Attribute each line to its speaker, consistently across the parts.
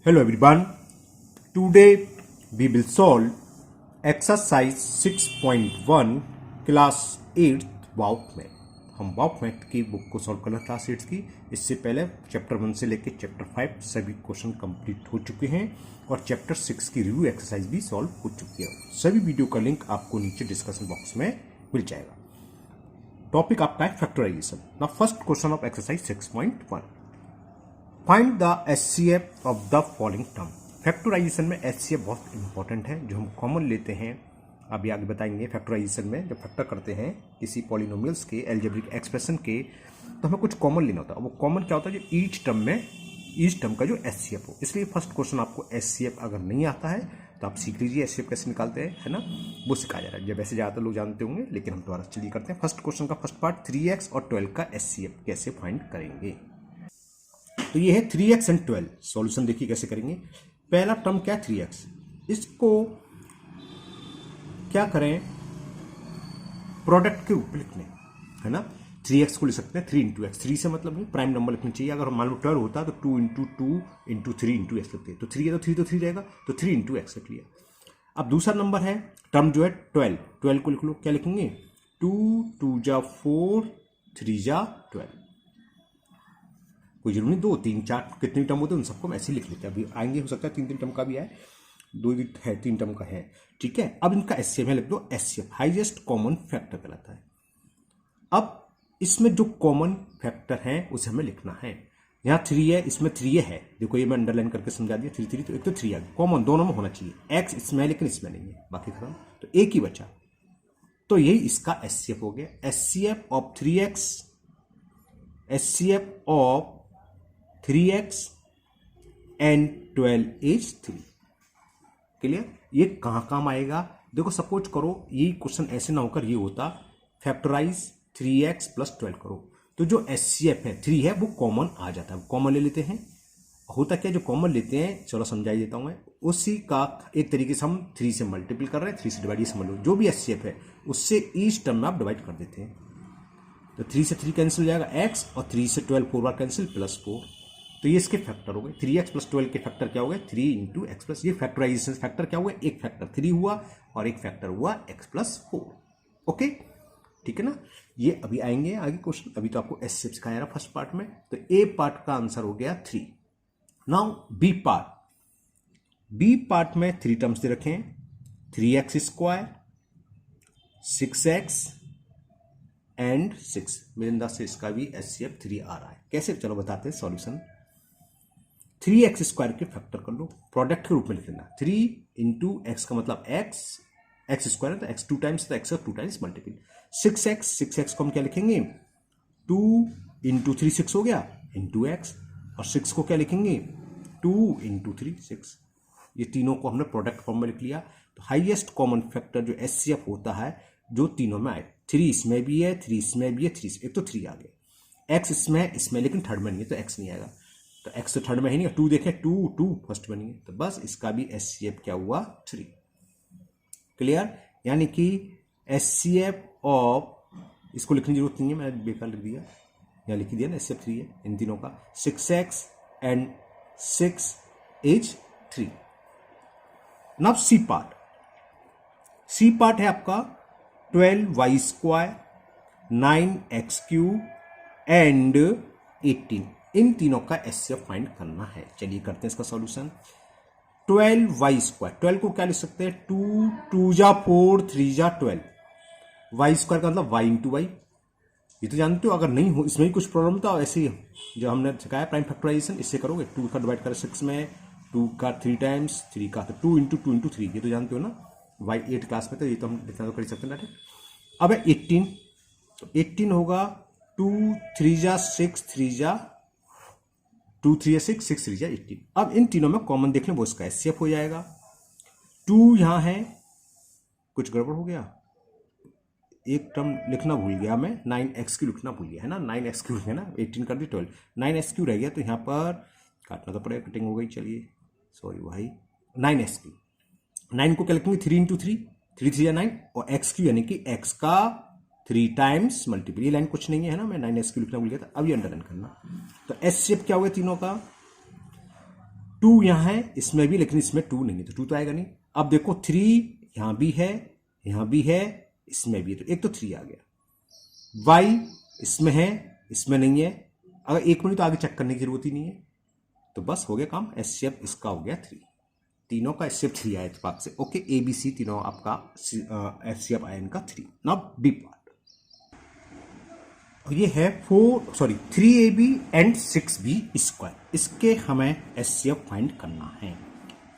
Speaker 1: Hello everyone. Today we will solve exercise 6.1 class 8 वाउट math. हम वाउट मैथ की बुक को सॉल्व करना क्लास 8 की। इससे पहले चैप्टर 1 से लेकर चैप्टर 5 सभी क्वेश्चन कंप्लीट हो चुके हैं और चैप्टर 6 की रिव्यू एक्सरसाइज भी सॉल्व हो चुकी है। सभी वीडियो का लिंक आपको नीचे डिस्कशन बॉक्स में मिल जाएगा। टॉपिक आपका है factorisation. Now first question of exercise 6.1, find the HCF of the following term. Factorisation में एचसीएफ बहुत इंपॉर्टेंट है, जो हम कॉमन लेते हैं। अभी आगे बताएंगे फैक्टराइजेशन में जब फैक्टर करते हैं किसी पॉलिनोमियल्स के अलजेब्रिक एक्सप्रेशन के, तो हमें कुछ कॉमन लेना होता है। वो कॉमन क्या होता है? जो ईच टर्म का जो एचसीएफ हो। इसलिए फर्स्ट क्वेश्चन आपको एचसीएफ अगर नहीं आता है तो आप सीख लीजिए एचसीएफ कैसे निकालते हैं, है ना, वो सिखाया जा रहा है। जब वैसे ज़्यादातर लोग जानते होंगे, लेकिन हम दोबारा चलिए करते हैं। फर्स्ट क्वेश्चन का फर्स्ट पार्ट 3x और 12 का एचसीएफ कैसे फाइंड करेंगे। तो ये है 3x एंड 12। सॉल्यूशन देखिए कैसे करेंगे। पहला टर्म क्या है 3x, इसको क्या करें, प्रोडक्ट के रूप में लिखने, है ना। 3x को लिख सकते हैं 3 इंटू एक्स। 3 से मतलब नहीं, प्राइम नंबर लिखना चाहिए। अगर मान लो 12 होता है तो 2 इंटू 2 इंटू 3 इंटू एक्स लिखते हैं। तो 3 है तो 3 रहेगा, तो 3 इंटू एक्स लिख लिया। अब दूसरा नंबर है टर्म जो है 12 को लिख लो। क्या लिखेंगे? 2 2 जा 4 3 जा 12। कोई जरूरी नहीं 2 3 4 कितने टर्म होते हैं उन सबको हम ऐसे ही लिख लेते हैं। अभी आएंगे, हो सकता है 3 टर्म का भी है, 2 है 3 टर्म का है, ठीक है। अब इनका एचसीएफ लिख दो। एचसीएफ हाईएस्ट कॉमन फैक्टर कहलाता है। अब इसमें जो कॉमन फैक्टर है उसे हमें लिखना है। यहाँ 3 है, इसमें 3 है, देखो ये मैं अंडरलाइन करके समझा दिया। 3 तो एक तो 3 आ गया, कॉमन दोनों में होना चाहिए। एक्स इसमें है लेकिन इसमें नहीं है, बाकी खत्म। तो एक ही बचा, तो यही इसका एचसीएफ हो गया। HCF of 3x, HCF of 3x and 12 is 3। Clear? ये कहाँ काम आएगा? देखो सपोज करो ये क्वेश्चन ऐसे ना होकर ये होता फैक्टराइज 3x प्लस 12 करो, तो जो एचसीएफ है 3 है वो कॉमन आ जाता है। कॉमन ले लेते हैं। होता क्या, जो कॉमन लेते हैं, चलो समझाई देता हूं मैं, उसी का एक तरीके से हम 3 से मल्टीपल कर रहे हैं। 3 से डिवाइड, समझ लो जो भी एचसीएफ है उससे ईच टर्म में आप डिवाइड कर देते हैं। तो 3 से 3 कैंसिल हो जाएगा x, और 3 से 12 4 बार कैंसिल, प्लस 4। तो ये इसके फैक्टर हो गए। 3x प्लस 12 के फैक्टर क्या हो गए? 3 इंटू एक्स प्लस। ये फैक्टराइजेशन फैक्टर क्या हुआ? एक फैक्टर 3 हुआ और एक फैक्टर हुआ x प्लस 4। ओके, ठीक है ना। ये अभी आएंगे आगे क्वेश्चन, अभी तो आपको एचसीएफ सिखाया रहा फर्स्ट पार्ट में। तो ए पार्ट का आंसर हो गया 3। नाउ बी पार्ट में 3 टर्म्स दे रखे हैं, 3x स्क्वायर, 6x एंड 6। मेरे अंदाज से इसका भी एचसीएफ 3 आ रहा है। कैसे, चलो बताते हैं सॉल्यूशन। 3x स्क्वायर के फैक्टर कर लो, प्रोडक्ट के रूप में लिख लेना। 3 इंटू एक्स का मतलब एक्स स्क्वायर है तो एक्स 2 टाइम्स, तो एक्स 2 टाइम्स मल्टीपल। 6x को हम क्या लिखेंगे? 2 इंटू 3 6 हो गया, इंटू एक्स। और 6 को क्या लिखेंगे? 2 इंटू 3 6। ये तीनों को हमने प्रोडक्ट फॉर्म में लिख लिया। तो हाईएस्ट कॉमन फैक्टर जो एचसीएफ होता है जो तीनों में आए, 3 इसमें भी है, 3 इसमें भी है, 3 एक तो 3 आ गया। एक्स इसमें लेकिन थर्ड में नहीं है तो एक्स नहीं आएगा। तो एक्स तो थर्ड में ही नहीं, 2 देखें, 2 फर्स्ट में नहीं है, तो बस इसका भी एचसीएफ क्या हुआ? 3। क्लियर? यानी कि एचसीएफ ऑफ, इसको लिखने की जरूरत नहीं है, मैंने बेकार लिख दिया, यहाँ लिख दिया ना, एचसीएफ 3 है इन तीनों का। 6x and 6 is 3। Now C part है आपका 12y square, 9x cube and 18। इन तीनों का एचसीएफ फाइंड करना है। चलिए करते हैं इसका सॉल्यूशन। 12y स्क्वायर, 12 को क्या लिख सकते हैं? 2 2 जा 4 3 जा 12। y स्क्वायर का मतलब y इंटू वाई, ये तो जानते हो। अगर नहीं हो, इसमें ही कुछ प्रॉब्लम था, ऐसे ही जो हमने सिखाया प्राइम फैक्टराइजेशन, इससे करोगे। 2 का डिवाइड करें 6 में, 2 का 3 टाइम्स, 3 का तो 2 इंटू 3, ये तो जानते हो ना, y 8 क्लास में, तो ये तो हम इतना तो कर सकते हैं। अब है 18, तो 18 होगा 2 3 जा 6 3 जा 2 3 या 6 6 3 जा 18। अब इन तीनों में कॉमन देख लें, वो इसका एचसीएफ हो जाएगा। 2 यहां है, कुछ गड़बड़ हो गया, एक टर्म लिखना भूल गया मैं, 9x क्यू लिखना भूल गया, है ना। 9x क्यू है ना, 18 कर दी 12, 9x क्यू रह गया, तो यहाँ पर काटना तो पड़ेगा, कटिंग हो गई। चलिए सॉरी भाई, 9x क्यू, 9 को क्या लिखेंगे? 3 इंटू 3, 3 3 या 9, और एक्स क्यू यानी कि एक्स का 3 टाइम्स मल्टीपल। ये लाइन कुछ नहीं है ना, मैं 9x क्यू लिखना भूल गया था, अब ये अंडरलाइन करना। तो एचसीएफ क्या हुआ तीनों का? 2 यहाँ है, इसमें भी, लेकिन इसमें 2 नहीं है, तो 2 तो आएगा नहीं। अब देखो 3 यहां भी है, यहां भी है, इसमें भी है, तो एक तो 3 आ गया। y इसमें है, इसमें नहीं है, अगर एक मिनट तो आगे चेक करने की जरूरत ही नहीं है, तो बस हो गया काम। एचसीएफ इसका हो गया 3, तीनों का एचसीएफ 3 आया इत्तेफाक से। ओके, ए बी सी तीनों आपका एचसीएफ आया इनका 3। नाउ बी पार्ट, ये है 3ab एंड 6b स्क्वायर, इसके हमें एचसीएफ फाइंड करना है।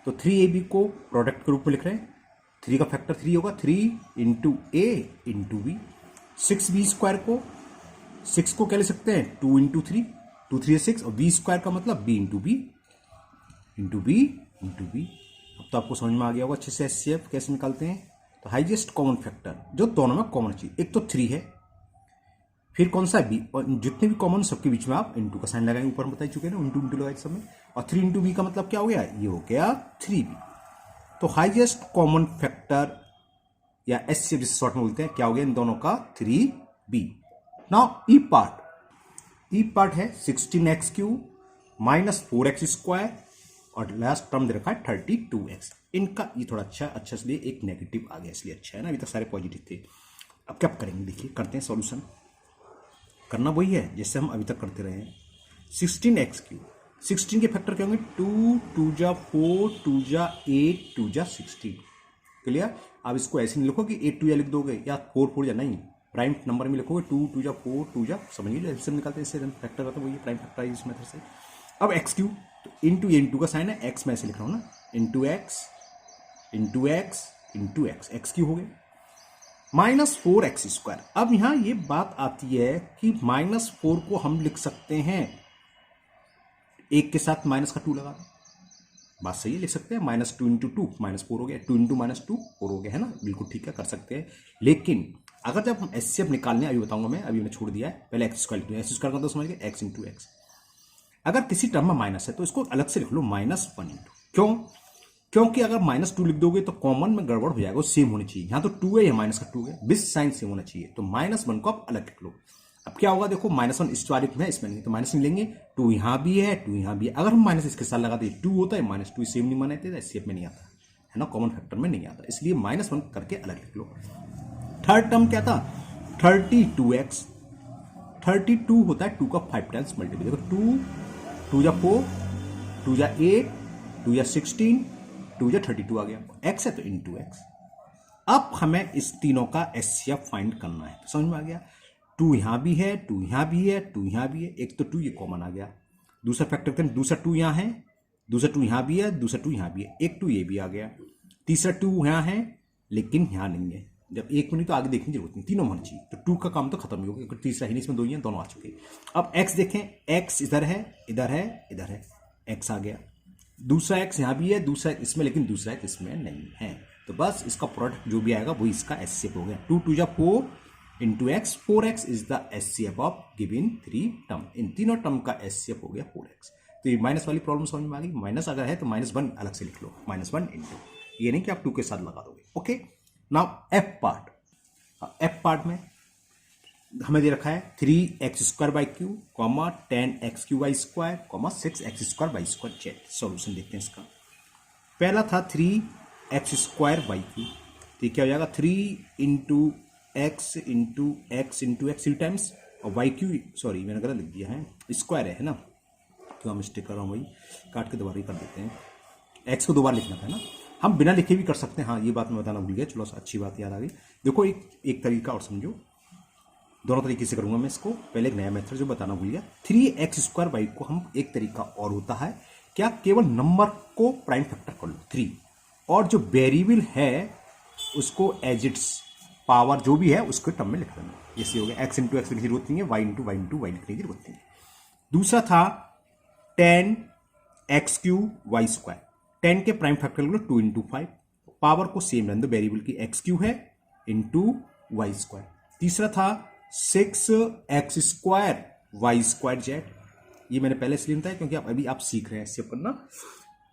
Speaker 1: तो 3ab को प्रोडक्ट के रूप में लिख रहे हैं, 3 का फैक्टर 3 होगा, 3 into A into B. 6b square को, 6 को क्या ले सकते हैं, 2 इंटू 3, 2 3 6, और b स्क्वायर का मतलब b into B into B into B. अब तो आपको समझ में आ गया होगा अच्छे से एचसीएफ कैसे निकालते हैं। तो हाईएस्ट कॉमन फैक्टर जो दोनों में कॉमन चीज, एक तो 3 है, फिर कौन सा बी, और जितने भी कॉमन सबके बीच में आप इंटू का साइन लगाएंगे, ऊपर हम बता चुके हैं ना, इंटू इंटू लगाए सब में। और 3 इंटू बी का मतलब क्या हो गया, ये हो गया 3b। तो हाईएस्ट कॉमन फैक्टर या एचसीएफ जिसे शॉर्ट में बोलते हैं, क्या हो गया इन दोनों का, 3b। नाउ ई पार्ट है 16x³ माइनस 4x स्क्वायर, और लास्ट टर्म दे रखा है 32x। इनका ये थोड़ा अच्छा इसलिए एक नेगेटिव आ गया, इसलिए अच्छा है ना, अभी तक सारे पॉजिटिव थे। अब क्या करेंगे, देखिए करते हैं सॉल्यूशन। करना वही है जैसे हम अभी तक करते रहे हैं। 16x³, 16 के फैक्टर क्या होंगे, 2 2 जा 4 2 जा 8 2 जा 16। क्लियर। आप इसको ऐसे नहीं लिखो कि 8 2 या लिख दोगे, या 4 4 या नहीं, प्राइम नंबर में लिखोगे 2 2 जा 4 2 जा, समझिए एलसीएम निकालते हैं इससे फैक्टर का, तो वही प्राइम फैक्टराइज मेथड से। अब x³ तो इंटू, ये इंटू का साइन है, x में ऐसे लिख रहा हूं ना, into X into X into x, x³ हो गया माइनस 4x स्क्वायर। अब यहां ये बात आती है कि -4 को हम लिख सकते हैं, एक के साथ माइनस का 2 लगा दो, बात सही है, लिख सकते हैं -2 इंटू 2 -4 हो गया, 2 इंटू -2 4 हो गया, है ना, बिल्कुल ठीक है, कर सकते हैं। लेकिन अगर जब हम एचसीएफ निकालने, अभी बताऊंगा मैं, अभी मैंने छोड़ दिया है, पहले एक्स स्क्वायर का तो समझ गए, x इंटू एक्स। अगर किसी टर्म में माइनस है तो इसको अलग से लिख लो, -1 इंटू, क्यों, क्योंकि अगर -2 लिख दोगे तो कॉमन में गड़बड़ हो जाएगा, वो सेम होनी चाहिए। यहां तो 2 है, या माइनस का 2 है, बिस साइन सेम होना चाहिए, तो -1 को आप अलग लिख लो। अब क्या होगा, देखो -1 इस वाले में, इसमें नहीं, तो माइनस नहीं लेंगे, 2 यहां भी है 2 यहां भी है, अगर हम माइनस इसके साथ लगा दे 2 होता है, -2 सेम नहीं मानते, एचसीएफ में नहीं आता है ना, कॉमन फैक्टर में नहीं आता, इसलिए -1 करके अलग लिख लो। थर्ड टर्म क्या था, 32x, 32 होता है 2 का 5 टाइम्स मल्टीपल, देखो 2 2 जा 4 2 जा 8 2 जा 16 2 जा 32 आ गया, x है तो इंटू एक्स। अब हमें इस तीनों का एचसीएफ फाइंड करना है, समझ में आ गया। 2 यहां भी है 2 यहां भी है 2 यहां भी है, एक तो 2 ये कॉमन आ गया, दूसरा फैक्टर करें, दूसरा 2 यहां है, दूसरा 2 यहां भी है, दूसरा 2 यहां भी है, एक 2 ये भी आ गया, तीसरा 2 यहां है लेकिन यहां नहीं है, जब एक मिनट तो आगे देखने की जरूरत नहीं, तीनों होना चाहिए, तो 2 का काम तो खत्म ही हो गया, क्योंकि तीसरा ही नहीं, इसमें 2 ही हैं, दोनों आ चुके। अब x देखें, x इधर है इधर है इधर है, x आ गया, दूसरा x यहां भी है, दूसरा इसमें, लेकिन दूसरा x इसमें नहीं है, तो बस इसका प्रोडक्ट जो भी आएगा वही इसका एचसीएफ हो गया। 2 2 जा 4 into X, 4x is the HCF of given 3 term, इन तीनों टर्म का एचसीएफ हो गया 4x। तो ये माइनस वाली प्रॉब्लम समझ में आ गई, माइनस अगर है तो -1 अलग से लिख लो, -1 इंटू, ये नहीं कि आप 2 के साथ लगा दोगे। ओके, नाउ एफ पार्ट में हमें दे रखा है 3x²/3 comma 10x³ comma 6x² Z. Solution देखते हैं इसका। पहला था 3x²/3, तो क्या हो जाएगा 3 into X into X into x 3 times, और y³ सॉरी मैंने गलत लिख दिया है, स्क्वायर है ना, तो हम मिस्टेक कर रहा हूँ, वही काट के दोबारा ही कर देते हैं, x को 2 बार लिखना था ना, हम बिना लिखे भी कर सकते हैं। हाँ, ये बात मैं बताना भूल गया, चलो अच्छी बात याद आ गई। देखो एक तरीका और समझो, दोनों तरीके से करूंगा मैं इसको, पहले एक नया मेथड जो बताना भूल गया। 3x² को हम एक तरीका और होता है क्या, केवल नंबर को प्राइम फैक्टर कर लो 3, और जो वेरिएबल है उसको एज इट्स पावर जो भी है उसके टर्म में लिख लेना, जैसे हो गया x इंटू एक्स लिखने की जरूरत नहीं है, y into Y into Y लिखने की जरूरत नहीं है। दूसरा था 10x³/2, 10 के प्राइम फैक्टर लो 2 इंटू 5, पावर को सेम रहने दो, वेरिएबल की x³ है इंटू y²। तीसरा था 6x²/y² जेड, ये मैंने पहले इसलिए बताया क्योंकि अभी आप सीख रहे हैं इससे करना,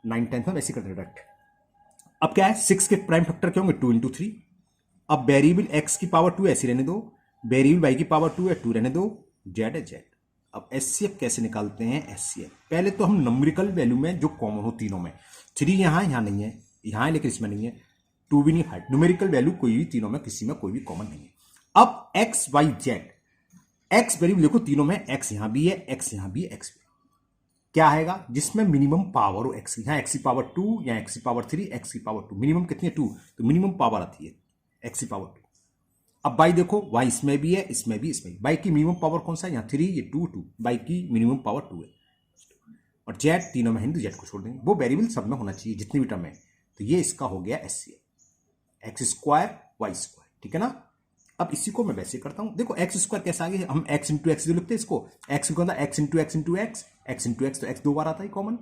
Speaker 1: 9th 10th में वैसे कर डायरेक्ट। अब क्या है, 6 के प्राइम फैक्टर क्या होंगे 2 इंटू 3, अब वेरिएबल x की पावर 2 ऐसी रहने दो, वेरिएबल y की पावर 2 है 2 रहने दो, जेड है जेड। अब एचसीएफ कैसे निकालते हैं? एचसीएफ पहले तो हम नंबरिकल वैल्यू में जो कॉमन हो तीनों में, 3 यहाँ नहीं है, यहाँ लेकिन इसमें नहीं है, 2 भी नहीं, 5 न्यूमेरिकल वैल्यू कोई भी तीनों में किसी में कोई भी कॉमन नहीं है। अब X Y Z, X variable देखो तीनों में, एक्स यहां भी है, एक्स यहां भी है, एक्स भी क्या आएगा? जिसमें मिनिमम पावर हो एक्स, यहां एक्स की पावर 2 या एक्स की पावर 3, एक्स की पावर 2, मिनिमम कितनी है? 2, तो मिनिमम पावर आती है एक्स की पावर 2। अब बाई देखो, वाई इसमें भी है, इसमें भी, इसमें भी। बाई की मिनिमम पावर कौन सा है? यहाँ 3, ये 2, 2, बाई की मिनिमम पावर 2 है। और जेड तीनों में हिंदू, जेड को छोड़ देंगे, वो वेरिएबल सब में होना चाहिए जितनी भी टर्म है। तो ये इसका हो गया HCF, X square Y square, ठीक है ना। अब इसी को मैं वैसे करता हूं, देखो एक्स स्क्वायर कैसे आ गया, हम एक्स इंटू एक्स जो लिखते हैं इसको, एक्स को x into X into x, x into x, तो एक्स 2 बार आता है कॉमन,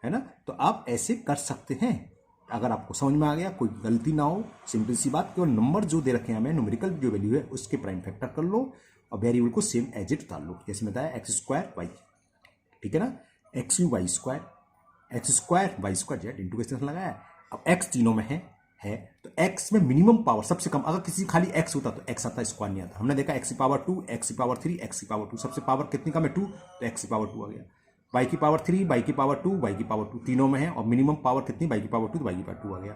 Speaker 1: है ना। तो आप ऐसे कर सकते हैं, अगर आपको समझ में आ गया, कोई गलती ना हो, सिंपल सी बात, केवल नंबर जो दे रखे हैं हमें, न्यूमेरिकल जो वैल्यू है उसके प्राइम फैक्टर कर लो और वेरिएबल को सेम एज इट उतार लो, जैसे बताया एक्स स्क्वायर वाई, ठीक है ना, X U Y square, X square Y square Z into के साथ लगाया। अब एक्स तीनों में है तो एक्स में मिनिमम पावर सबसे कम, अगर किसी खाली एक्स होता तो एक्स आता, स्क्वायर नहीं आता। हमने देखा एक्स की पावर 2, एक्स की पावर 3, एक्स की पावर 2, सबसे पावर कितनी कम है? 2, तो एक्स की पावर 2 आ गया। वाई की पावर 3, वाई की पावर 2, वाई की पावर 2 तीनों में है, और मिनिमम पावर कितनी? वाई की पावर 2, तो वाई की पावर 2 आ गया।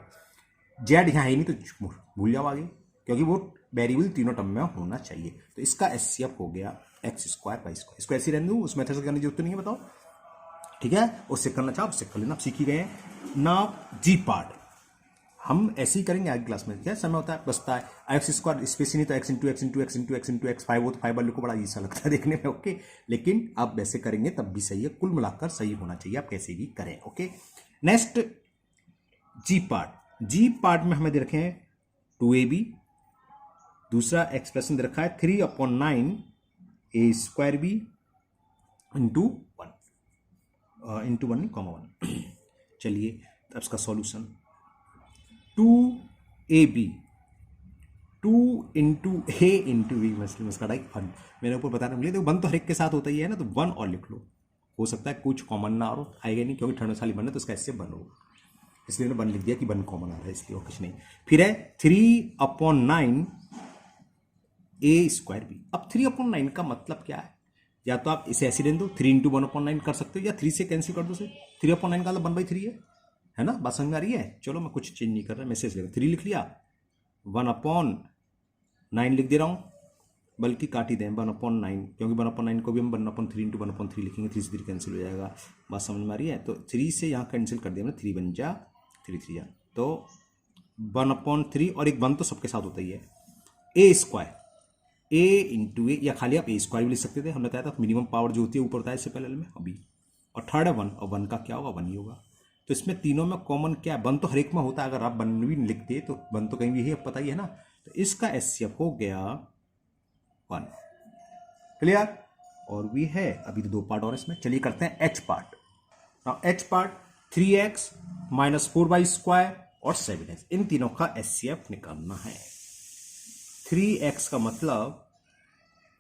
Speaker 1: जेड यहाँ है नहीं तो भूल जाओ आगे, क्योंकि वो वेरिएबल तीनों टर्म में होना चाहिए। तो इसका एचसीएफ हो गया एक्स स्क्वायर वाई स्क्वायर। इसको ऐसे रहने दूँ, उस मेथड से करने की जरूरत नहीं है, बताओ, ठीक है। उससे करना चाहो उससे कर लेना, आप सीख ही गए हैं ना। जी पार्ट हम ऐसे ही करेंगे आगे क्लास में, क्या समय होता है बचता है एक्स स्क्वायर, स्पेस ही नहीं तो x into X into X into X into x, 5 हो तो 5 वाले को बड़ा ईसा लगता है देखने में, ओके। लेकिन आप वैसे करेंगे तब भी सही है, कुल मिलाकर सही होना चाहिए, आप कैसे भी करें, ओके। नेक्स्ट जी पार्ट, जी पार्ट में हमें दे रखे हैं 2ab, दूसरा एक्सप्रेशन दे रखा है 3/9 A square B into 1 into 1 comma 1। चलिए अब इसका solution 2ab 2 into A into B, मस्का एक फन मेरे ऊपर बताने मिले, तो 1 तो हर एक के साथ होता ही है ना, तो 1 और लिख लो, हो सकता है कुछ कॉमन ना हो, आएगा नहीं क्योंकि थर्ड साल बनना, तो उसका ऐसे 1 होगा, इसलिए मैंने 1 लिख दिया कि 1 कॉमन आ रहा है, इसलिए और कुछ नहीं। फिर है 3/9 ए स्क्वायर बी। अब 3/9 का मतलब क्या है? या तो आप इसे ऐसे रहने दो, 3 इंटू 1/9 कर सकते हो, या 3 से कैंसिल कर दो, से 3/9 का मतलब 1/3 है ना, बात समझ में आ रही है। चलो मैं कुछ चेंज नहीं कर रहा, मैसेज लिख 3 लिख लिया, 1/9 लिख दे रहा हूं, बल्कि काट ही दें 1/9, क्योंकि 1/9 को भी हम 1/3 इंटू 1/3 लिखेंगे, 3 से 3 कैंसिल हो जाएगा, बात समझ में आ रही है। तो 3 से यहाँ कैंसिल कर दिया मैंने, 3 बन जा 3 3 जा, तो 1/3, और एक 1 तो सबके साथ होता ही है, ए स्क्वायर, ए इंटू ए, या खाली आप ए स्क्वायर भी लिख सकते थे, हमने बताया था मिनिमम पावर जो होती है ऊपर होता है इससे पहले में, अभी, और थर्ड है 1, और 1 का क्या होगा? 1 ही होगा। तो इसमें तीनों में कॉमन क्या है? 1 तो हर एक में होता है, अगर आप 1 भी लिखते तो 1 तो कहीं भी है, पता ही है ना। तो इसका एचसीएफ हो गया 1, क्लियर। और भी है अभी तो 2 पार्ट और इसमें, चलिए करते हैं H part. H part 3x minus 4y square और 7x, इन तीनों का एचसीएफ निकालना है। 3x का मतलब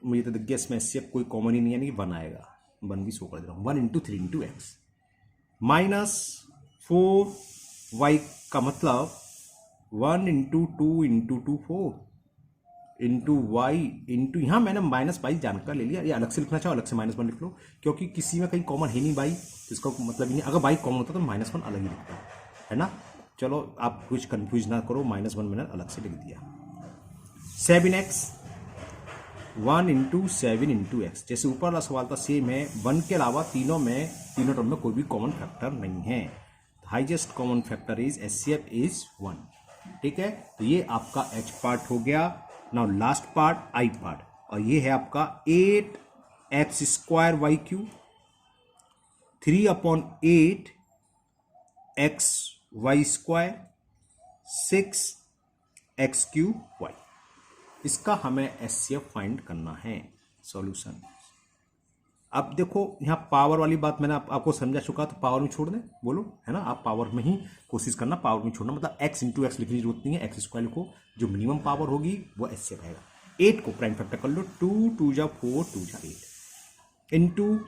Speaker 1: मुझे तो दिख गया इसमें एचसीएफ कोई कॉमन ही नहीं है, यानी 1 आएगा, 1 भी शो कर दे रहा हूं, 1 into 3 into x, minus 4y का मतलब 1 into 2 into 2 4 into Y into, यहां मैंने माइनस बाई जानकर ले लिया, ये अलग से लिखना चाहो अलग से -1 लिख लो, क्योंकि किसी में कहीं कॉमन है नहीं बाई, तो इसका मतलब ही नहीं, अगर बाई कॉमन होता तो -1 अलग ही लिखता है ना। चलो आप कुछ कंफ्यूज ना करो, -1 मैंने अलग से लिख दिया। 7x 1 इंटू 7 इंटू एक्स, जैसे ऊपर वाला सवाल था सेम है, 1 के अलावा तीनों टर्म में कोई भी कॉमन फैक्टर नहीं है, highest common factor is HCF is 1, ठीक है। तो ये आपका एच पार्ट हो गया। Now last part I part, और ये है आपका 8x square Y Q, 3/8 X Y square, 6x Q Y. इसका हमें एचसीएफ फाइंड करना है। सॉल्यूशन, अब देखो यहाँ पावर वाली बात मैंने आपको समझा चुका, तो पावर में छोड़ दें, बोलो, है ना, आप पावर में ही कोशिश करना, पावर में छोड़ना, मतलब x इंटू एक्स लिखने की जरूरत नहीं है, एक्स स्क्वायर को, जो मिनिमम पावर होगी वो एचसीएफ आएगा। 8 को प्राइम फैक्टर कर लो, 2 2 जा 4 2 जा 8 into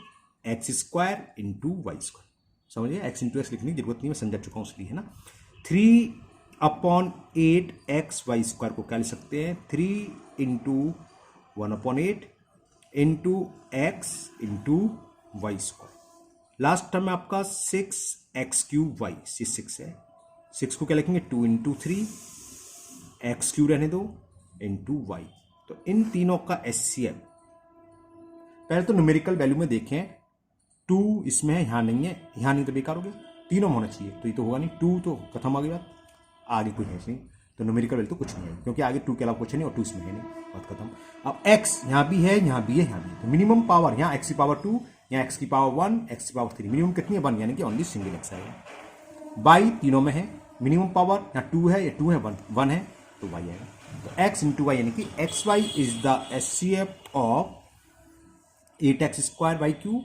Speaker 1: X square into Y square, समझिए एक्स इंटू एक्स लिखने की जरूरत नहीं, मैं समझा चुका हूँ इसलिए, है ना। 3/8 एक्स वाई स्क्वायर को क्या लिख सकते हैं, 3 into 1/8 into X into Y square. Last term में आपका 6x³ y, 6 है, 6 को क्या लिखेंगे 2 इंटू 3, x³ रहने दो इंटू वाई। तो इन तीनों का एचसीएफ, पहले तो न्यूमेरिकल वैल्यू में देखें, 2 इसमें है, यहाँ नहीं है, यहाँ नहीं तो बेकार हो गया, तीनों में होना चाहिए, तो ये तो होगा नहीं, 2 तो खत्म आ गई बात, आगे कुछ है नहीं, तो न्यूमेरिकल वैल्यू तो कुछ नहीं है क्योंकि आगे 2 के अलावा कुछ नहीं और 2 इसमें है नहीं, बात खत्म। अब x यहाँ भी है, यहाँ भी है, यहाँ भी है, तो मिनिमम पावर यहाँ x की पावर 2, यहाँ x की पावर 1, x की पावर 3, मिनिमम कितनी है 1, यानी कि ओनली सिंगल x आएगा। बाई तीनों में है, मिनिमम पावर यहाँ 2 है, ये 2 है, 1 है, तो y आएगा। तो x इंटू वाई यानी कि X Y is the HCF of 8x² y³,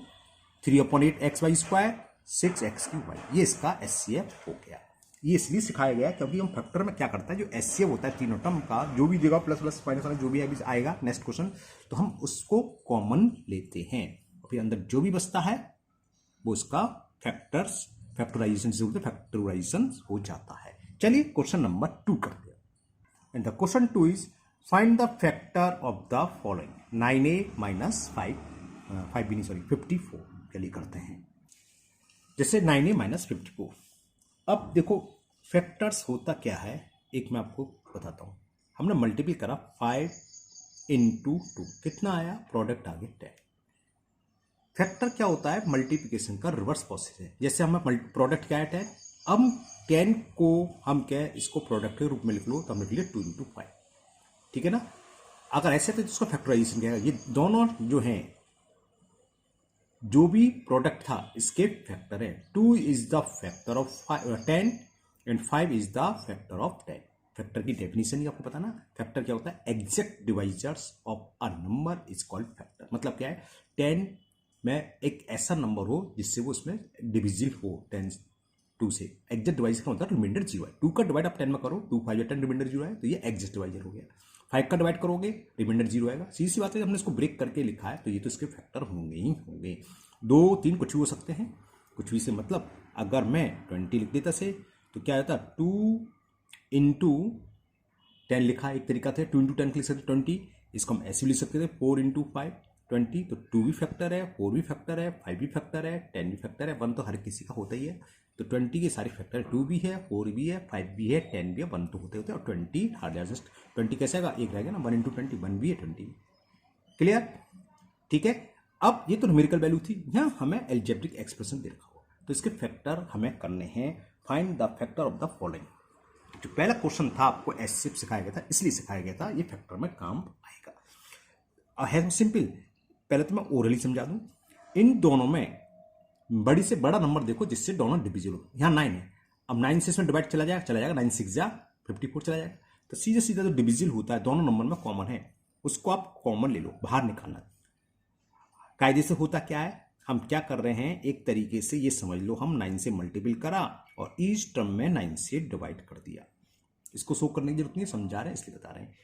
Speaker 1: 3/8 xy², 6x³y, ये इसका एचसीएफ हो गया। ये इसलिए सिखाया गया क्योंकि हम फैक्टर में क्या करता है, जो एचसीएफ होता है तीनों टर्म का, जो भी देगा प्लस प्लस माइनस माइनस जो भी अभी आएगा नेक्स्ट क्वेश्चन, तो हम उसको कॉमन लेते हैं और फिर अंदर जो भी बचता है वो उसका फैक्टराइजेशन से फैक्टराइजेशन हो जाता है। चलिए क्वेश्चन नंबर 2 करते हैं। And the question 2 is find the factor of the following 9a minus 54। चलिए करते हैं, जैसे 9a माइनस 54। अब देखो फैक्टर्स होता क्या है, एक मैं आपको बताता हूं। हमने मल्टीपल करा 5 इंटू 2, कितना आया, प्रोडक्ट आ गया 10। फैक्टर क्या होता है, मल्टीप्लिकेशन का रिवर्स प्रोसेस है। जैसे हमें प्रोडक्ट क्या है 10, अब 10 को हम क्या है, इसको प्रोडक्ट के रूप में लिख लो, तो हम लिख लिया 2 इंटू 5, ठीक है ना। अगर ऐसे तो इसको फैक्टराइजेशन क्या है, ये दोनों जो हैं, जो भी प्रोडक्ट था इसके फैक्टर है। 2 is the factor of 10 and 5 is the factor of 10। Factor की डेफिनेशन ही आपको पता ना, फैक्टर क्या होता है, exact divisors of a number is called factor. मतलब क्या है, 10 में एक ऐसा नंबर हो जिससे वो उसमें डिविजिबल हो 10 2 से, एग्जैक्ट डिवाइजर का मतलब रिमाइंडर 0 है। 2 का डिवाइड आप 10 में करो, 2 5 10 रिमाइंडर 0 है, तो ये एग्जैक्ट डिवाइजर हो गया। 5 का डिवाइड करोगे रिमाइंडर 0 आएगा। सीधी सी बात है, हमने इसको ब्रेक करके लिखा है तो ये तो इसके फैक्टर होंगे ही होंगे। 2 3 कुछ भी हो सकते हैं, कुछ भी से मतलब अगर मैं 20 लिख देता से तो क्या होता, 2 इंटू 10 लिखा एक तरीका था, 2 इंटू 10 लिख सकते 20, इसको हम ऐसे भी लिख सकते थे 4 इंटू 5 20, तो 2 भी फैक्टर है, 4 भी फैक्टर है, 5 भी फैक्टर है, 10 भी फैक्टर है, 1 तो हर किसी का होता ही है। तो 20 के सारे फैक्टर 2 भी है, 4 भी है, 5 भी है, 10 भी है, 1 तो होते होते और 20 हार्ड जस्ट 20 कैसे आएगा, एक रहेगा ना, 1 इंटू 20 1 भी है 20। क्लियर, ठीक है। अब ये तो न्यूमेरिकल वैल्यू थी, यहाँ हमें एल्जेब्रिक एक्सप्रेशन दे रखा हुआ, तो इसके फैक्टर हमें करने हैं। Find the factor of the following. जो पहला क्वेश्चन था आपको एचसीएफ सिखाया गया था, इसलिए सिखाया गया था, ये फैक्टर में काम आएगा। है सिंपल, पहले तो मैं ओरली समझा दूं। इन दोनों में बड़ी से बड़ा नंबर देखो जिससे दोनों डिविजिबल हो। यहाँ 9 है, अब 9 से इसमें डिवाइड चला जाएगा 9 6 जा 54 चला जाएगा, तो सीधे सीधा जो डिविजिबल होता है दोनों नंबर में कॉमन है, उसको आप कॉमन ले लो, बाहर निकालना। कायदे से होता क्या है, हम क्या कर रहे हैं, एक तरीके से ये समझ लो, हम 9 से मल्टीपल करा और ईच टर्म में 9 से डिवाइड कर दिया। इसको शो करने की जरूरत नहीं, समझा रहे हैं इसलिए बता रहे हैं।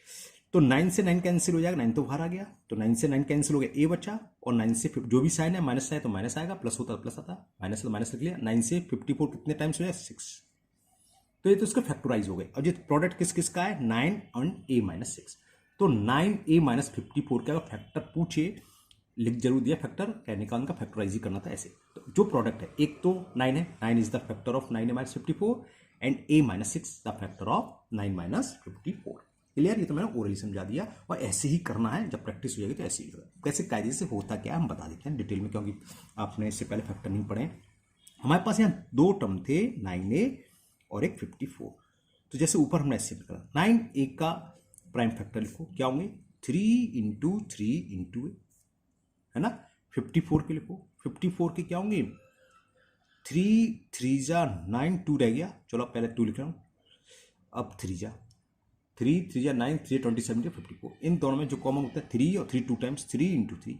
Speaker 1: तो 9 से 9 कैंसिल हो जाएगा, 9 तो बाहर आ गया, तो 9 से 9 कैंसिल हो गया, ए बचा, और 9 से जो भी साइन है माइनस है तो माइनस आएगा, प्लस होता है प्लस आता, माइनस तो माइनस लिख लिया। 9 से 54 कितने टाइम्स हो जाए 6, तो ये तो इसका फैक्टराइज हो गए। और ये प्रोडक्ट किस किस का है, 9 एंड a माइनस 6, तो 9a माइनस 54 का फैक्टर पूछे, लिख जरूर दिया, फैक्टर कहने का उनका फैक्टराइज ही करना था ऐसे। तो जो प्रोडक्ट है, एक तो 9 है, 9 is the factor of 9a minus 54 and a minus 6 the factor of 9 minus 54। Clear, ये तो मैंने ओरली समझा दिया, और ऐसे ही करना है, जब प्रैक्टिस हो जाएगी तो ऐसे ही होगा। कैसे कायदे से होता क्या है हम बता देते हैं डिटेल में, क्योंकि आपने इससे पहले फैक्टर नहीं पढ़े। हमारे पास यहाँ 2 टर्म थे, 9a और एक 54। तो जैसे ऊपर हमने ऐसे करा, 9a का प्राइम फैक्टर लिखो, क्या होंगे 3 इंटू 3 इंटू ए, है ना। 54 के लिखो, 54 के क्या होंगे 3 3 जा 9, 2 रह गया, चलो पहले 2 लिख रहा हूँ, अब 3 जा 9, 3 27 54। इन दोनों में जो कॉमन होता है 3 और 3 2 टाइम्स 3 इंटू 3,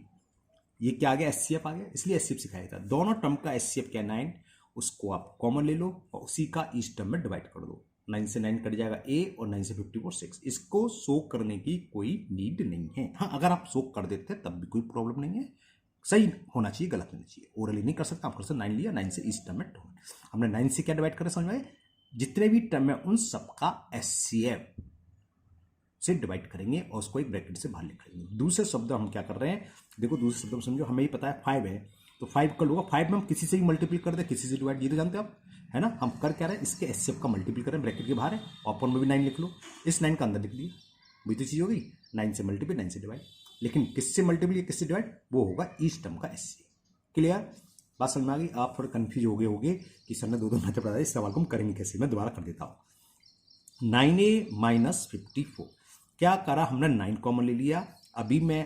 Speaker 1: ये क्या आ गया एचसीएफ आ गया, इसलिए एचसीएफ सिखाया था। दोनों टर्म का एचसीएफ क्या 9, उसको आप कॉमन ले लो और उसी का ईच टर्म में डिवाइड कर दो। 9 से 9 कट जाएगा a और 9 से 54 6। इसको शो करने की कोई नीड नहीं है। हाँ, अगर आप शो कर देते तब भी कोई प्रॉब्लम नहीं है, सही होना चाहिए, गलत नहीं चाहिए। ओरली नहीं कर सकता, आप कर सकते 9 लिया, 9 से ईच टर्म में हमने 9 से क्या डिवाइड करें समझ में, जितने भी टर्म है उन सबका एचसीएफ से डिवाइड करेंगे और उसको एक ब्रैकेट से बाहर लिखेंगे। दूसरे शब्द हम क्या कर रहे हैं, देखो दूसरे शब्द में समझो, हमें ही पता है 5 है, तो 5 कर लूँगा, 5 में हम किसी से ही मल्टीपल कर दे, किसी से डिवाइड, ये तो जानते हो आप, है ना। हम कर क्या रहे हैं, इसके एचसीएफ का मल्टीपल करें, ब्रैकेट के बाहर है, ओपन में भी 9 लिख लो, इस 9 का अंदर लिख दिया, वही तो चीज़ हो गई, 9 से मल्टीपल 9 से डिवाइड। लेकिन किससे मल्टीपल या किससे डिवाइड, वो होगा ईच टर्म का एचसीएफ। क्लियर, बात समझ में आ गई। आप थोड़े कंफ्यूज हो गए होंगे कि सर ने दो मेथड बताया, इस सवाल को हम करेंगे कैसे, मैं दोबारा कर देता हूँ। 9a माइनस 54, क्या करा हमने, 9 कॉमन ले लिया। अभी मैं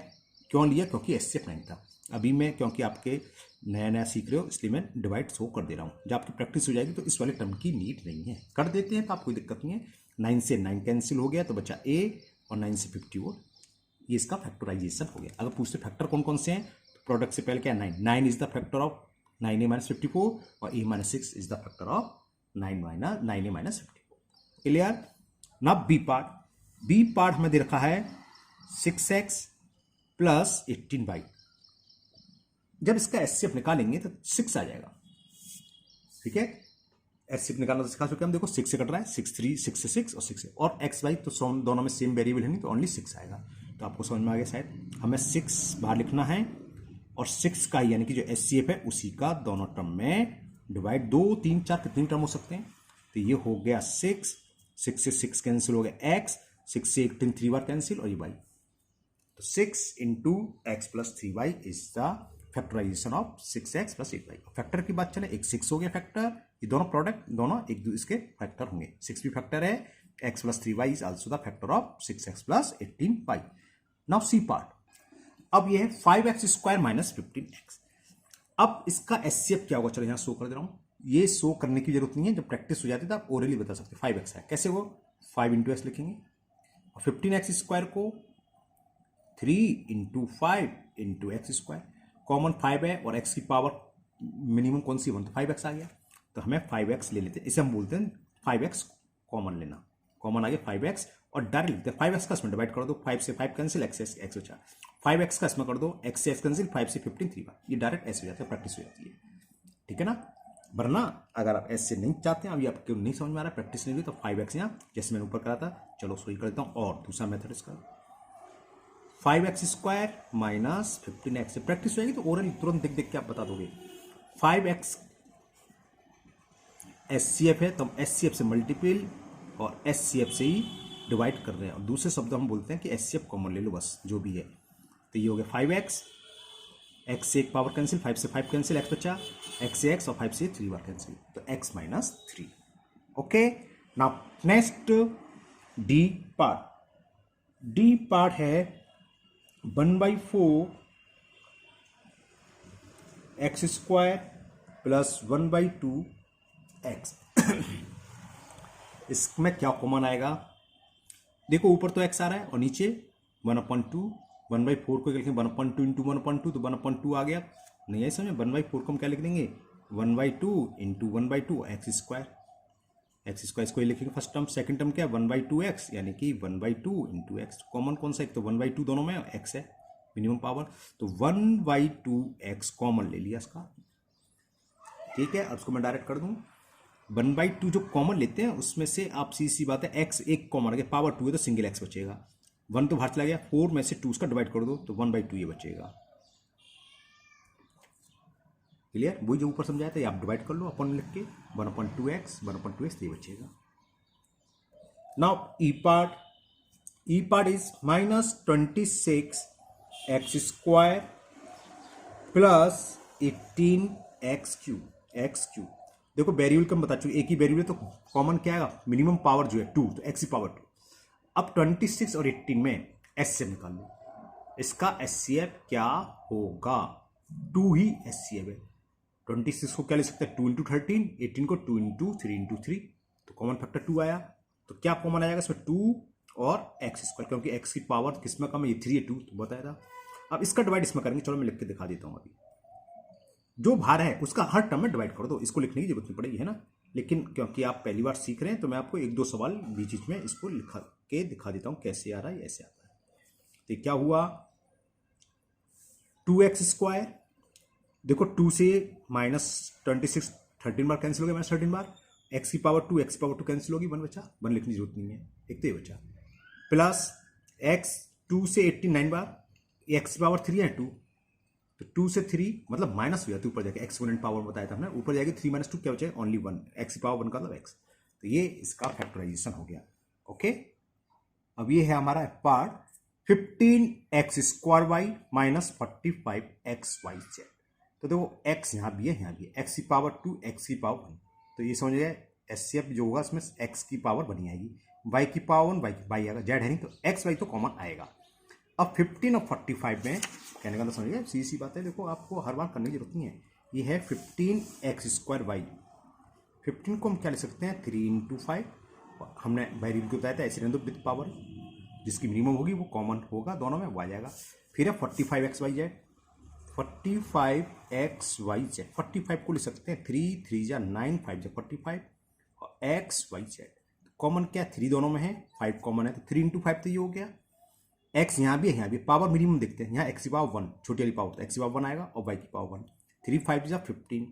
Speaker 1: क्यों लिया, क्योंकि एचसीएफ 9 था। अभी मैं क्योंकि आपके नया नया सीख रहे हो इसलिए मैं डिवाइड शो कर दे रहा हूँ, जब आपकी प्रैक्टिस हो जाएगी तो इस वाले टर्म की नीड नहीं है, कर देते हैं तो आपको कोई दिक्कत नहीं है। 9 से 9 कैंसिल हो गया तो बचा a, और 9 से 54, ये इसका फैक्टराइजेशन हो गया। अगर पूछते फैक्टर कौन कौन से हैं, तो प्रोडक्ट से पहले क्या है, 9, 9 is the factor of 9a minus 54 और a minus 6 is the factor of 9a minus 54। Clear. ना बी पार्ट हमें दे रखा है 6x प्लस 18y। जब इसका एचसीएफ निकालेंगे तो 6 आ जाएगा, ठीक है। एचसीएफ निकालना तो सिखा चुके हम, देखो 6 से कट रहा है, 6 3 6 से 6 और 6 से, और एक्स वाई तो दोनों में सेम वेरिएबल है नहीं, तो ओनली 6 आएगा। तो आपको समझ में आ गया शायद, हमें 6 बाहर लिखना है और 6 का यानी कि जो एचसीएफ है उसी का दोनों टर्म में डिवाइड, 2 3 4 कितने टर्म हो सकते हैं, तो ये हो गया 6 से 6 कैंसिल हो गया x, 6 से 18 3 बार कैंसिल और ये y, तो 6 into X plus 3y is the factorisation of 6x plus 8y। Factor की बात चले, एक 6 हो गया फैक्टर, ये दोनों प्रोडक्ट दोनों एक दूसरे इसके फैक्टर होंगे, 6 भी फैक्टर है, x plus 3y is also the factor of 6x plus 18y। Now C part, अब ये है 5x स्क्वायर माइनस 15x। अब इसका एचसीएफ क्या होगा, चलो यहां शो कर दे रहा हूं, ये शो करने की जरूरत नहीं है, जब प्रैक्टिस हो जाती है तो आप ओरली बता सकते। 5x है, कैसे वो 5 इंटू एक्स लिखेंगे, और 15x स्क्वायर को 3 into 5 into X square, common 5 है और x की पावर मिनिमम कौन सी 1, तो 5x आ गया, तो हमें 5x ले लेते हैं, इसे हम बोलते हैं 5x कॉमन लेना, कॉमन आ गया 5x, और डायरेक्ट लिखते हैं 5x का इसमें डिवाइड कर दो, 5 से 5 कैंसिल, x से x बचा, 5x का इसमें कर दो, x से x कैंसिल, 5 से 15 3 बार, ये डायरेक्ट ऐसे हो जाता है, प्रैक्टिस हो जाती है, ठीक है ना। वरना अगर आप ऐसे नहीं चाहते हैं, अभी आपको नहीं समझ में आ रहा है, प्रैक्टिस नहीं हुई, तो 5x यहाँ जैसे मैंने ऊपर करा था, चलो सही कर देता हूँ। और दूसरा मेथड इसका 5x स्क्वायर माइनस 15x से प्रैक्टिस होगी तो ओरल तुरंत देख देख के आप बता दोगे। 5x एचसीएफ है तो हम एचसीएफ से मल्टीपल और एचसीएफ से ही डिवाइड कर रहे हैं, और दूसरे शब्द हम बोलते हैं कि एचसीएफ कॉमन ले लो बस, जो भी है। तो ये हो गया 5x, x से एक पावर कैंसिल, 5 से 5 कैंसिल, x बचा, x से x और 5 से 3 बार कैंसिल, तो x minus 3। Okay, now next D part है 1/4 x स्क्वायर प्लस 1/2 x। इसमें क्या कॉमन आएगा, देखो ऊपर तो x आ रहा है और नीचे 1/2, 1/4 को लिखेंगे 1/2 इंटू 1/2, तो 1/2 आ गया, नहीं है समझ में। 1/4 को हम क्या लिख देंगे 1/2 इंटू 1/2 एक्स स्क्वायर इसको ये लिखेंगे फर्स्ट टर्म। सेकंड टर्म क्या है 1/2x, यानी कि 1/2 इंटू एक्स, कॉमन कौन सा, एक तो 1/2 दोनों में x है मिनिमम पावर, तो 1/2x कॉमन ले लिया इसका, ठीक है। अब उसको मैं डायरेक्ट कर दूं, 1/2 जो कॉमन लेते हैं उसमें से आप सी बात है x एक कॉमन आ गया, पावर 2 है तो सिंगल x बचेगा, 1 तो बाहर चला गया, 4 में से 2 उसका डिवाइड कर दो तो 1/2 ये बचेगा। क्लियर, वही जो ऊपर समझाया था, आप डिवाइड कर लो अपन लिख के 1/2x 1/2x ये बचेगा। Now E part is minus 26x square plus 18x cube. देखो वेरिएबल कम बता चुके, एक ही वेरिएबल तो कॉमन क्या आएगा, मिनिमम पावर जो है 2, तो x की पावर 2। अब 26 और 18 में एचसीएफ निकाल लो, इसका एचसीएफ क्या होगा, 2 ही एचसीएफ है। 26 को क्या ले सकते हैं 2 इंटू 13, 18 को 2 इंटू 3 इंटू 3, तो कॉमन फैक्टर 2 आया, तो क्या कॉमन आएगा इसमें 2 और एक्स स्क्वायर, क्योंकि एक्स की पावर किसमें कम है, ये 3 है 2 तो बताया था। अब इसका डिवाइड इसमें करेंगे, चलो मैं लिख के दिखा देता हूँ। अभी जो भार है उसका हर टर्म में डिवाइड कर दो, इसको लिखने की जरूरत नहीं पड़ेगी, है ना। लेकिन क्योंकि आप पहली बार सीख रहे हैं तो मैं आपको 1-2 सवाल बीच बीच में इसको लिखा के दिखा देता हूँ कैसे आ रहा है, ऐसे आता है। तो क्या हुआ 2x स्क्वायर, देखो 2 से माइनस 26 13 बार कैंसिल हो गया, माइनस 13 बार, x की पावर 2 कैंसिल होगी, 1 बचा, 1 लिखने की जरूरत नहीं है, एक तो ये बचा, प्लस एक्स 2 से 89 बार एक्स पावर 3 है 2, तो 2 से 3 मतलब माइनस हो जाती है ऊपर जाके, एक्सपोनेंट पावर बताया था हमने, ऊपर जाएगी 3 माइनस 2 क्या बचेगा ओनली 1, एक्स पावर 1 का मतलब एक्स। तो ये इसका फैक्टराइजेशन हो गया। ओके, अब ये है हमारा part 15x square Y minus 45xyz। तो देखो x यहाँ भी है, यहाँ भी है, x की पावर 2 x की पावर 1, तो ये समझ गए एचसीएफ जो होगा इसमें x की पावर बनी आएगी, y की पावर 1 y आएगा, z है नहीं तो x y तो कॉमन आएगा। अब 15 और 45 में कहने का तो समझिए सीधी सी बात है, देखो आपको हर बार करने की जरूरत नहीं है। ये है 15x स्क्वायर वाई, 15 को हम क्या ले सकते हैं 3 इंटू 5, हमने वेरिएबल को बताया था ऐसे रहने दो विद पावर, जिसकी मिनिमम होगी वो कॉमन होगा दोनों में, वो आ जाएगा। फिर है 45xyz, 45xyz, 45 को ले सकते हैं 3 3 जा 9 5 जा 45 और xyz कॉमन क्या 3 दोनों में है, 5 कॉमन है तो 3 इंटू 5 तो ये हो गया। x यहाँ भी है, यहाँ भी पावर मिनिमम देखते हैं, यहाँ x की पावर 1 छोटी वाली पावर, तो x की पावर 1 आएगा और y की पावर 1, 3 5 जा 15,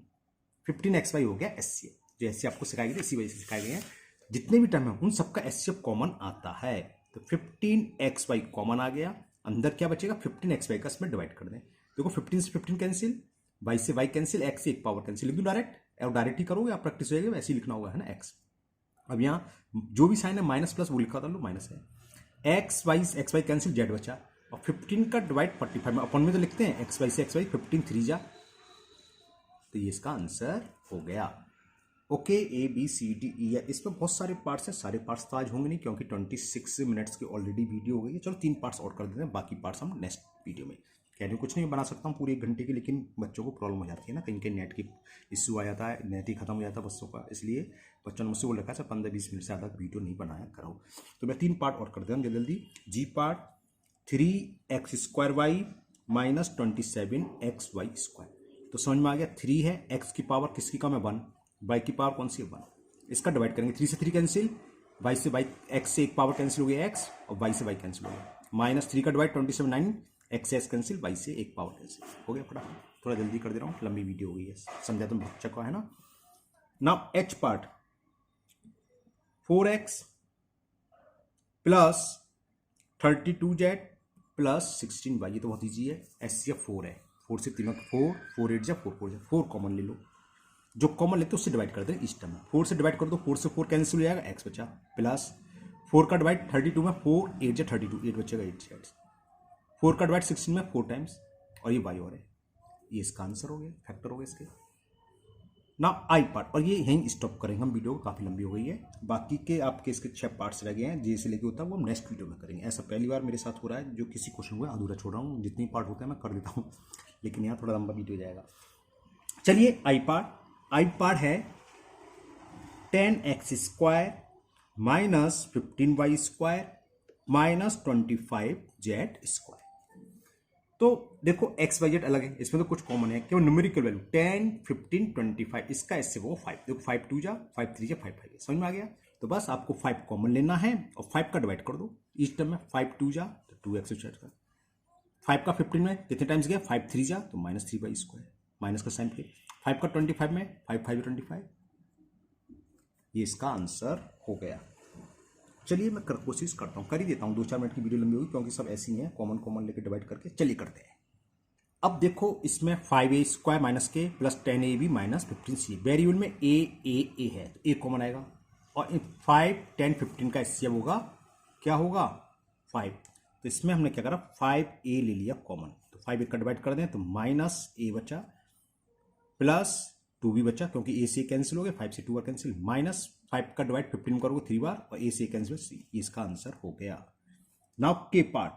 Speaker 1: 15xy हो गया एचसीएफ। जो एचसीएफ आपको सिखाई गई इसी वजह से सिखाए गए हैं, जितने भी टर्म है उन सबका एचसीएफ कॉमन आता है। तो 15xy कॉमन आ गया, अंदर क्या बचेगा 15xy का इसमें डिवाइड कर दें, देखो 15 से 15 कैंसिल, y से y कैंसिल, x से एक पावर कैंसिल, लिख दो डायरेक्ट, और डायरेक्ट ही करोगे आप प्रैक्टिस हो जाएगी, वैसे ही लिखना होगा है ना x। अब यहाँ जो भी साइन है माइनस प्लस वो लिखा था लो माइनस है, एक्स वाई कैंसिल जेड बचा, और 15 का डिवाइड 45 में अपन में तो लिखते हैं एक्स वाई से एक्स वाई 15 3 जा, तो ये इसका आंसर हो गया। Okay, A B C D E है, इसमें बहुत सारे पार्ट्स हैं, सारे पार्ट्स तो आज होंगे नहीं क्योंकि 26 मिनट्स की ऑलरेडी वीडियो हो गई है, चलो 3 पार्ट्स और कर देते हैं, बाकी पार्ट्स हम नेक्स्ट वीडियो में। कह रही कुछ नहीं बना सकता हूँ पूरे 1 घंटे की, लेकिन बच्चों को प्रॉब्लम हो जाती है ना, कहीं कहीं नेट की इशू आ जाता है, नेट ही खत्म हो जाता है बच्चों का, इसलिए बच्चों ने मुझसे बोल रखा है 15-20 मिनट से ज़्यादा वीडियो नहीं बनाया करो। तो मैं 3 पार्ट और कर देता हूँ जल्दी जल्दी। G part 3x square Y minus 27xy square, तो समझ में आ गया 3 है, x की पावर किसकी कम है 1, y की पावर कौन सी है 1, इसका डिवाइड करेंगे 3 से 3 कैंसिल, y से y, x से एक पावर कैंसिल हो गया x और y से y कैंसिल हो गया, माइनस 3 का डिवाइड 27 9, x से x कैंसिल, y से एक पावर कैंसिल हो गया। फटाफट थोड़ा जल्दी कर दे रहा हूँ, लंबी वीडियो हो गई है, समझा तुम बच्चा का है ना। Now h part 4x plus 32z plus 16y, ये तो बहुत ईजी है, एचसीएफ 4 है, 4 से तीनों 4 4 8 जा 4 4 जा 4 कॉमन ले लो, जो कॉमन लेते हो उससे डिवाइड कर दे इस टर्म में, 4 से डिवाइड कर दो, 4 से 4 कैंसिल हो जाएगा, x बचा, प्लस 4 का डिवाइड 32 में 4 8 जा 32, 8 बचेगा 8 से 4 का डिवाइड 16 में 4 टाइम्स, और ये y और है, ये इसका आंसर हो गया, फैक्टर हो गया इसके। ना आई पार्ट, और ये यहीं स्टॉप करेंगे हम, वीडियो काफ़ी लंबी हो गई है, बाकी के आपके इसके 6 पार्ट्स रह गए हैं, जैसे लेके होता है वो हम नेक्स्ट वीडियो में करेंगे। ऐसा पहली बार मेरे साथ हो रहा है जो किसी क्वेश्चन को अधूरा छोड़ रहा हूँ, जितनी पार्ट होता है मैं कर देता हूँ, लेकिन यहाँ थोड़ा लंबा वीडियो जाएगा। चलिए आई पार्ट है 10x square minus 15y square minus 25z square. तो देखो एक्स वाई जेड अलग है, इसमें तो कुछ कॉमन है, केवल न्यूमेरिकल वैल्यू 10 15 25, इसका इससे वो 5, देखो 5 2 जा 5 3 जा 5 5, समझ में आ गया। तो बस आपको 5 कॉमन लेना है और 5 का डिवाइड कर दो इस टर्म में, 5 2 जा तो 2x का, 5 का 15 में कितने टाइम्स गया 5 3 जा तो माइनस 3y स्क्वायर, माइनस का साइन, फिर 5 का 25 में 5 5 25, ये इसका आंसर हो गया। चलिए मैं कोशिश करता हूँ, कर ही देता हूँ, 2-4 मिनट की वीडियो लंबी होगी क्योंकि सब ऐसी ही हैं, कॉमन कॉमन लेके डिवाइड करके चलिए करते हैं। अब देखो इसमें 5a स्क्वायर माइनस के plus 10ab minus 15c, variable में a है तो a कॉमन आएगा, और 5 10 15 का एचसीएफ होगा, क्या होगा 5, तो इसमें हमने क्या करा 5a ले लिया कॉमन, तो 5 का डिवाइड कर दें तो माइनस a बचा प्लस 2b बचा, क्योंकि a से कैंसिल हो गया, 5 से 2 बार कैंसिल, माइनस 5 का डिवाइड 15 करोगे 3 बार और a से कैंसिल c, इसका आंसर हो गया। नाउ के पार्ट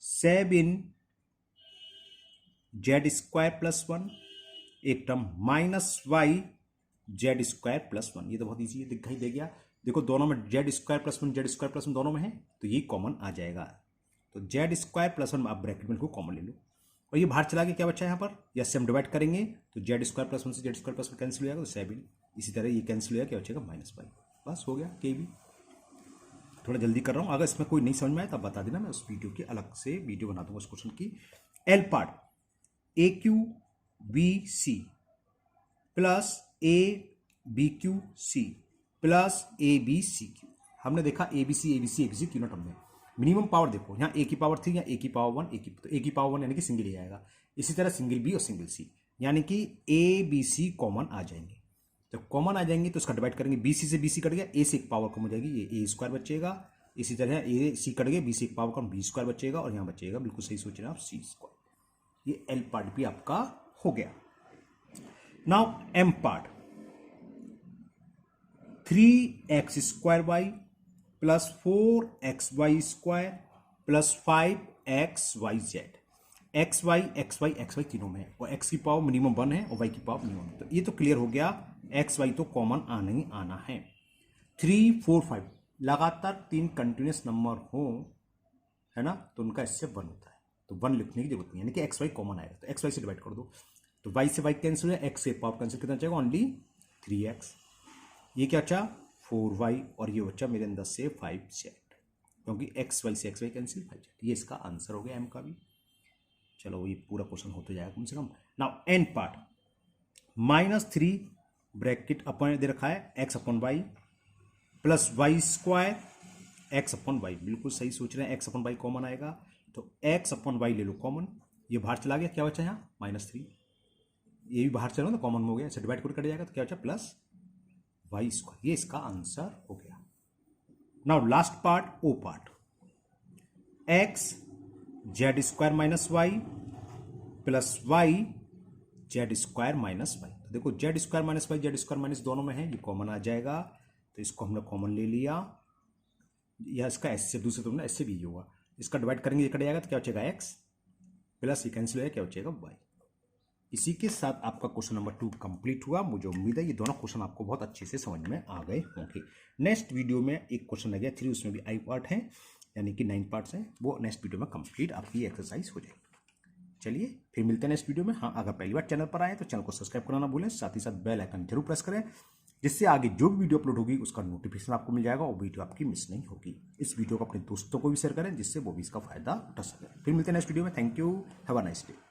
Speaker 1: 7 जेड स्क्वायर प्लस 1, एक term minus Y Z square plus 1, ये तो बहुत ईजी है, दिखाई दे गया, देखो दोनों में Z square plus 1 Z square plus 1 दोनों में है तो ये कॉमन आ जाएगा, तो जेड स्क्वायर प्लस 1 आप ब्रैकेट में को कॉमन ले लो, और ये बाहर चला गया, क्या बचा है यहाँ पर, या से हम डिवाइड करेंगे तो जेड स्क्वायर प्लस 1 से जेड स्क्वायर प्लस 1 कैंसिल हो जाएगा, तो 7, इसी तरह ये कैंसिल हो जाएगा, क्या बचेगा माइनस वाई, बस हो गया। के भी थोड़ा जल्दी कर रहा हूँ, अगर इसमें कोई नहीं समझ में आए तब बता देना, मैं उस वीडियो की अलग से वीडियो बना दूंगा उस क्वेश्चन की। L part A Q B C plus A B Q C plus A B C Q, हमने देखा ए बी सी तीनों टर्म में, मिनिमम पावर देखो, यहाँ ए की पावर 3 या ए की पावर 1, तो ए की पावर 1 यानी कि सिंगल ही आएगा। इसी तरह सिंगल बी और सिंगल सी, यानी कि ए बी सी कॉमन आ जाएंगे। जब कॉमन आ जाएंगे तो इसका डिवाइड करेंगे, बी सी से बी सी कट गया, ए से एक पावर कम हो जाएगी, ये ए स्क्वायर बचेगा। इसी तरह ए सी कट गया, बी से एक पावर कम, बी स्क्वायर बचेगा, और यहाँ बचेगा, बिल्कुल सही सोच रहे हैं आप, सी स्क्वायर। ये एल पार्ट भी आपका हो गया। Now M part, 3x square Y plus 4x Y square plus 5x Y Z. X Y तीनों में है, और x की पावर मिनिमम 1 है और y की पावर मिनिमम। तो ये तो क्लियर हो गया, x y तो कॉमन आना ही आना है। 3 4 5 लगातार 3 कंटिन्यूस नंबर हो, है ना, तो उनका इससे 1 होता है, तो 1 लिखने की जरूरत नहीं, यानी कि एक्स वाई कॉमन आएगा, तो एक्स वाई से डिवाइड कर दो, तो y से y कैंसिल है, x से पावर कैंसिल, कितना जाएगा, ओनली 3x। ये क्या बचा, 4y, और ये बचा मेरे अंदर से 5z, क्योंकि एक्स वाई से एक्स वाई कैंसिल 5z। ये इसका आंसर हो गया एम का भी। चलो ये पूरा क्वेश्चन होते जाएगा कम से कम। नाउ एन पार्ट, -3 ब्रैकेट अपन दे रखा है x upon Y plus Y square x upon Y, बिल्कुल सही सोच रहे हैं, x अपॉन वाई कॉमन आएगा, तो x अपॉन वाई ले लो कॉमन, ये बाहर चला गया, क्या बचा यहाँ -3, ये भी बाहर चला तो कॉमन हो गया, इसे डिवाइड कर कट जाएगा, तो क्या बचा, प्लस वाई स्क्वायर। ये इसका आंसर हो गया। Now last part, O part, x Z square minus Y plus Y Z square minus Y. तो देखो Z square minus Y, Z square minus दोनों में है, ये कॉमन आ जाएगा, तो इसको हमने कॉमन ले लिया, या इसका एस से दूसरे तुमने एस से भी होगा, इसका डिवाइड करेंगे, ये कट जाएगा, तो क्या बचेगा, एक्स प्लस ये कैंसिल हो जाएगा, क्या बचेगा, वाई। इसी के साथ आपका क्वेश्चन नंबर 2 कंप्लीट हुआ। मुझे उम्मीद है ये दोनों क्वेश्चन आपको बहुत अच्छे से समझ में आ गए होंगे। नेक्स्ट वीडियो में एक क्वेश्चन लग गया 3, उसमें भी आई पार्ट है, यानी कि 9 पार्ट्स हैं, वो नेक्स्ट वीडियो में कंप्लीट आपकी एक्सरसाइज हो जाएगी। चलिए फिर मिलते हैं नेक्स्ट वीडियो में। हाँ, अगर पहली बार चैनल पर आए तो चैनल को सब्सक्राइब करना ना भूलें, साथ ही साथ बेल आइकन जरूर प्रेस करें, जिससे आगे जो भी वीडियो अपलोड होगी उसका नोटिफिकेशन आपको मिल जाएगा और वीडियो आपकी मिस नहीं होगी। इस वीडियो को अपने दोस्तों को भी शेयर करें, जिससे वो भी इसका फायदा उठा सकें। फिर मिलते हैं नेक्स्ट वीडियो में। Thank you, have a nice day.